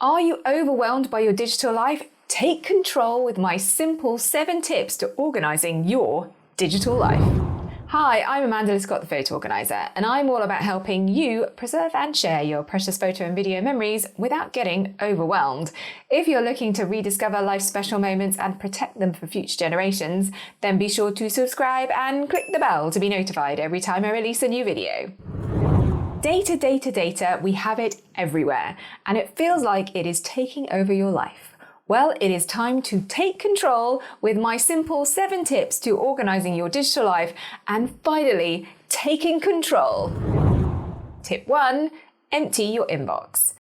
Are you overwhelmed by your digital life? Take control with my simple 7 tips to organising your digital life. Hi, I'm Amanda Littlecott, the photo organiser, and I'm all about helping you preserve and share your precious photo and video memories without getting overwhelmed. If you're looking to rediscover life's special moments and protect them for future generations, then be sure to subscribe and click the bell to be notified every time I release a new video. Data, we have it everywhere, and it feels like it is taking over your life. Well, it is time to take control with my simple 7 tips to organising your digital life and finally taking control. Tip 1, empty your inbox.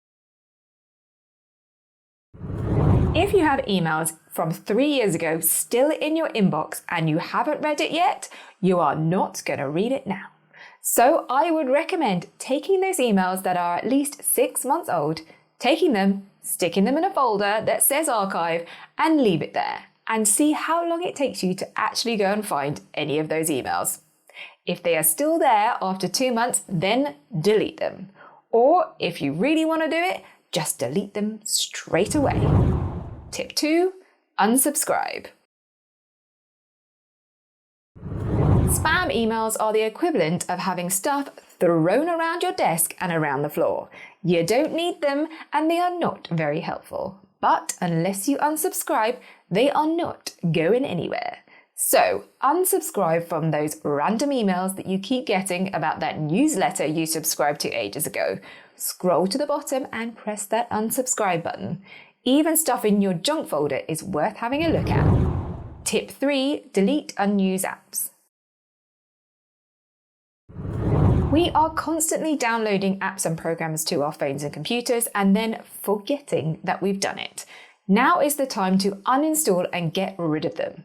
If you have emails from 3 years ago still in your inbox and you haven't read it yet, you are not going to read it now. So I would recommend taking those emails that are at least 6 months old, taking them, sticking them in a folder that says archive and leave it there and see how long it takes you to actually go and find any of those emails. If they are still there after 2 months, then delete them. Or if you really want to do it, just delete them straight away. Tip 2, unsubscribe. Spam emails are the equivalent of having stuff thrown around your desk and around the floor. You don't need them and they are not very helpful. But unless you unsubscribe, they are not going anywhere. So unsubscribe from those random emails that you keep getting about that newsletter you subscribed to ages ago. Scroll to the bottom and press that unsubscribe button. Even stuff in your junk folder is worth having a look at. Tip 3, delete unused apps. We are constantly downloading apps and programs to our phones and computers and then forgetting that we've done it. Now is the time to uninstall and get rid of them.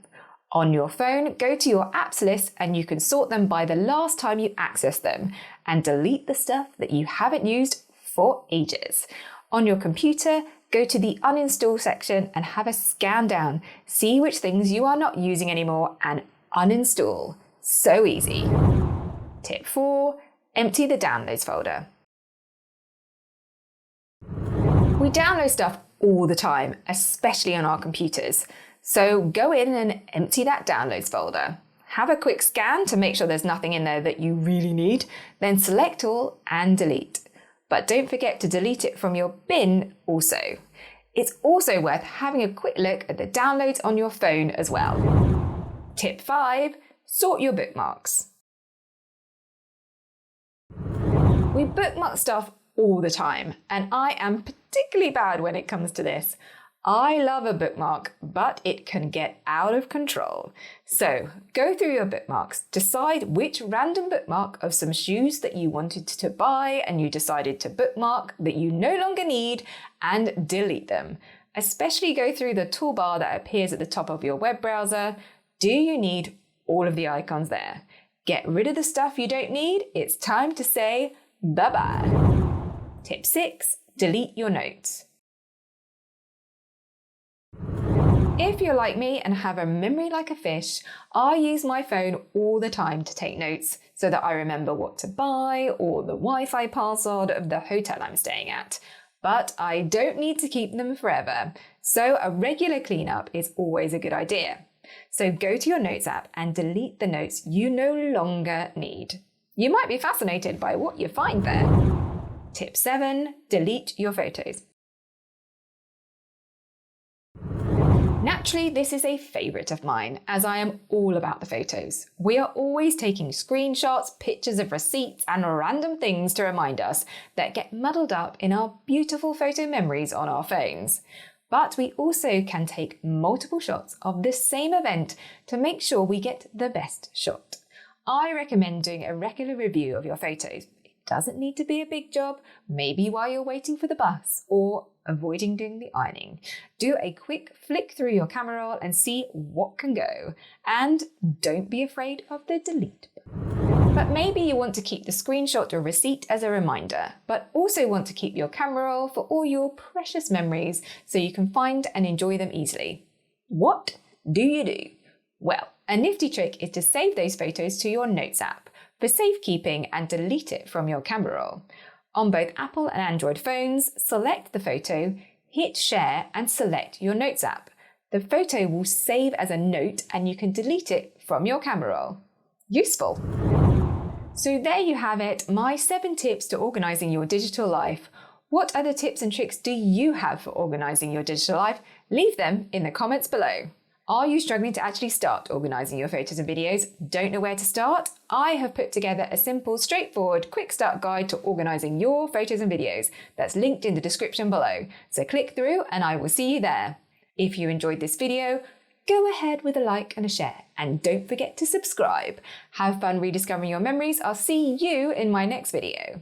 On your phone, go to your apps list and you can sort them by the last time you accessed them and delete the stuff that you haven't used for ages. On your computer, go to the uninstall section and have a scan down. See which things you are not using anymore and uninstall. So easy. Tip 4, empty the downloads folder. We download stuff all the time, especially on our computers. So go in and empty that downloads folder. Have a quick scan to make sure there's nothing in there that you really need, then select all and delete. But don't forget to delete it from your bin also. It's also worth having a quick look at the downloads on your phone as well. Tip 5, sort your bookmarks. We bookmark stuff all the time, and I am particularly bad when it comes to this. I love a bookmark, but it can get out of control. So go through your bookmarks, decide which random bookmark of some shoes that you wanted to buy and you decided to bookmark that you no longer need and delete them. Especially go through the toolbar that appears at the top of your web browser. Do you need all of the icons there? Get rid of the stuff you don't need. It's time to say bye-bye. Tip 6, delete your notes. If you're like me and have a memory like a fish, I use my phone all the time to take notes so that I remember what to buy or the Wi-Fi password of the hotel I'm staying at. But I don't need to keep them forever, so a regular cleanup is always a good idea. So go to your Notes app and delete the notes you no longer need. You might be fascinated by what you find there. Tip 7, delete your photos. Naturally, this is a favourite of mine, as I am all about the photos. We are always taking screenshots, pictures of receipts, and random things to remind us that get muddled up in our beautiful photo memories on our phones. But we also can take multiple shots of the same event to make sure we get the best shot. I recommend doing a regular review of your photos. It doesn't need to be a big job, maybe while you're waiting for the bus or avoiding doing the ironing. Do a quick flick through your camera roll and see what can go. And don't be afraid of the delete button. But maybe you want to keep the screenshot or receipt as a reminder, but also want to keep your camera roll for all your precious memories so you can find and enjoy them easily. What do you do? Well, a nifty trick is to save those photos to your Notes app for safekeeping and delete it from your camera roll. On both Apple and Android phones, select the photo, hit share and select your Notes app. The photo will save as a note and you can delete it from your camera roll. Useful! So there you have it, my 7 tips to organising your digital life. What other tips and tricks do you have for organising your digital life? Leave them in the comments below. Are you struggling to actually start organising your photos and videos? Don't know where to start? I have put together a simple, straightforward, quick start guide to organising your photos and videos that's linked in the description below. So click through and I will see you there. If you enjoyed this video, go ahead with a like and a share, and don't forget to subscribe. Have fun rediscovering your memories. I'll see you in my next video.